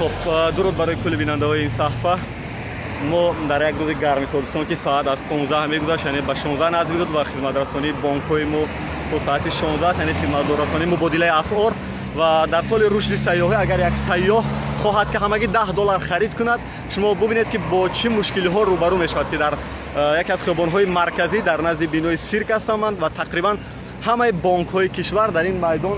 خب درود برای کل بیننده‌های این صفحه. ما در یک روز گرم تابستان که ساعت از 15 میگذشت، یعنی به 16 نزدیک بود و خدمت رسانی بانک‌های ما تا ساعت 16 یعنی خدمت رسانی مبادله اسعار. و در سال رشد سیاحی اگر یک سیاح خواهد که همگی $10 خرید کند، شما ببینید که با چه مشکلی ها روبرو میشود که در یکی از خیابان‌های مرکزی در نزد بینای سیرک هستند و تقریبا همه بانک‌های کشور در این میدان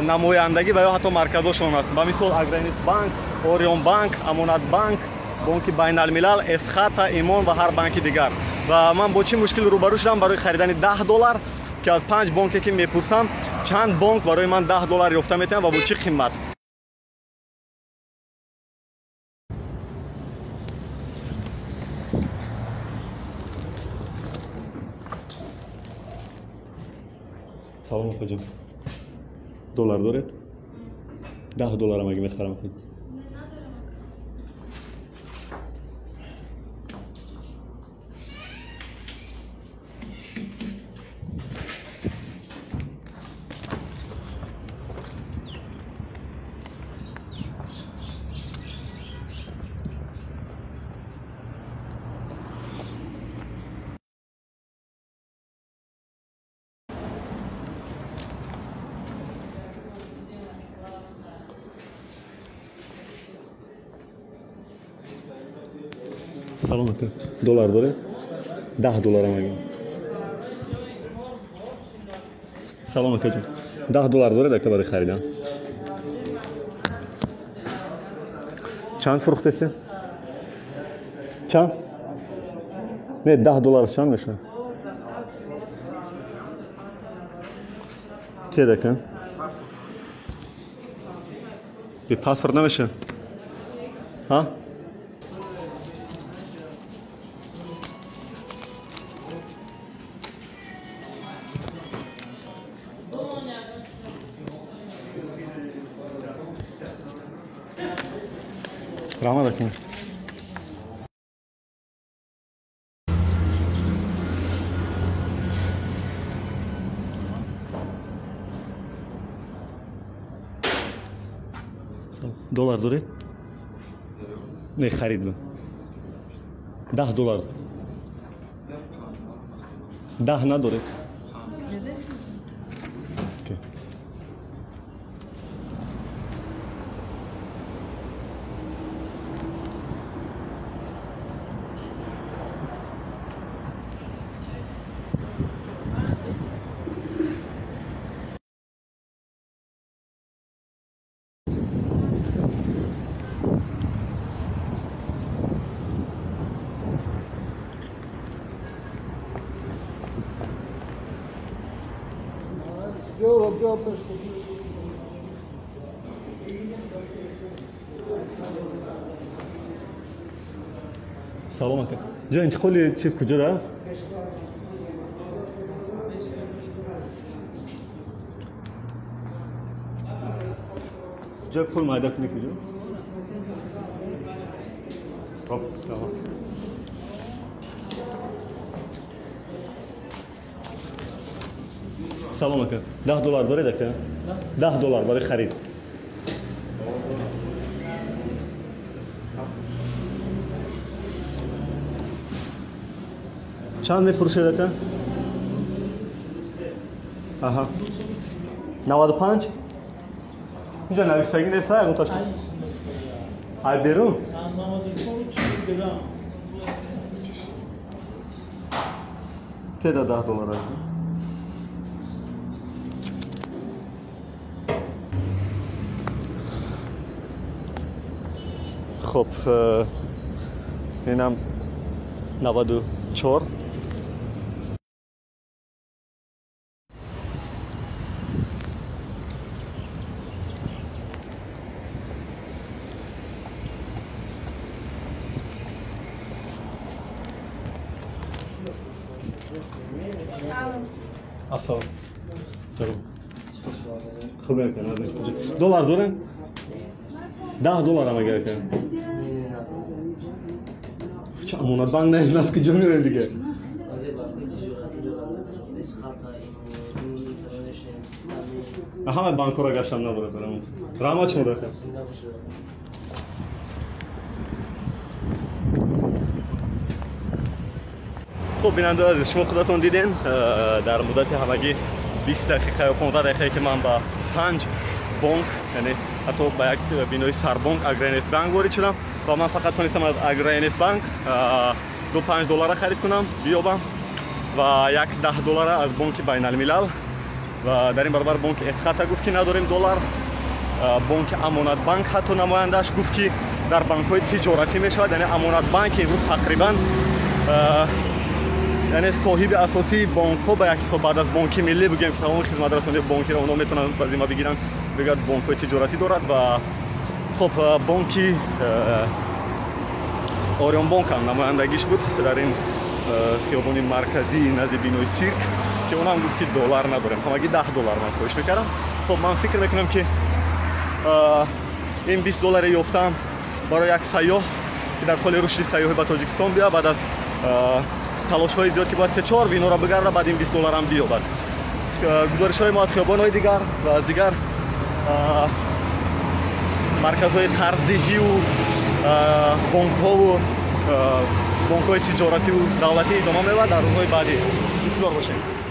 نمایندگی و یا حتی مرکزشون است. به مثال اگرینیت بانک، اوریون بانک، امانت بانک، بانک بین الملل، اسخط، ایمان و هر بانک دیگر. و من با چه مشکل روبرو شدم برای خریدن $10 که از 5 بانکی که میپرسم چند بانک برای من $10 یافته میتونن و با چه قیمت. سلام آقا جان، دلار دارید؟ $10 هم اگه میخرم خود. سلام آقا، دلار داره؟ $10 هم اگه. سلام آقا جان، $10 داره که برای خریدن؟ چند فروخته است؟ چند؟ نه $10 چند میشه؟ چه دکن؟ به پاسپورت نمیشه؟ ها؟ رحمت بکن. $10 دارید؟ نه خرید من. $10. 10 نداره؟ سلام آقا جان، انتقال چیز کجا است؟ جا پول مایده کنی کجا؟ خب تمام. سلام آقا، $10 داره که؟ $10 برای خرید. چند میفروشه دکه؟ آها 95 اینجا نویسگی نیست های اون تاشت های بیرون؟ تعداد $10 هست. خب اینم 94. السلام. سلام. خوب میکنه. $10 داره؟ $10 هم اگر که. چه امانت بانک نیست که جمعه دیگه. همه بانک را گشتم نداره دارم. رحمت شما داره. خب بیننده عزیز، شما خودتون دیدین در مدت همگی 20 دقیقه یا 15 دقیقه که من با 5 بانک، یعنی حتی با یک بینای سربانک اگرینس بانک وارد شدم و من فقط تونستم از اگرینس بانک دو $5 خرید کنم بیابم و یک $10 از بانک بین الملل و در این برابر بانک اسخاتا گفت که نداریم دلار. بانک امانت بانک حتی نمایندهش گفت که در بانک های تجارتی می شود، یعنی امانت بانک امروز تقریبا یعنی صاحب اساسی بانک ها به یک حساب بعد از بانک ملی بگیم که تمام خدمات رسانی بانکی را اونا میتونن بزیمه بگیرن بگید بانک های تجارتی دارد. و خب بانکی آریان بانک هم نمایندگیش بود در این خیابان مرکزی نزد بینای سیرک که اونم گفت که دلار نداریم، همگی $10 من خواهش میکردم. خب من فکر میکنم که این $20 یافتم برای یک سیاح که در سال رشد سیاحی به تاجیکستان بیا، بعد از تلاش های زیاد که باید 3-4 بینا را بگرده، بعد این $20 هم بیابد. گزارش های ما از خیابان های دیگر و از دیگر مرکز های طرزدهی و بانک ها و بانک های تجارتی و دولتی ادامه می‌یابد در روزهای بعدی. انتظار باشید.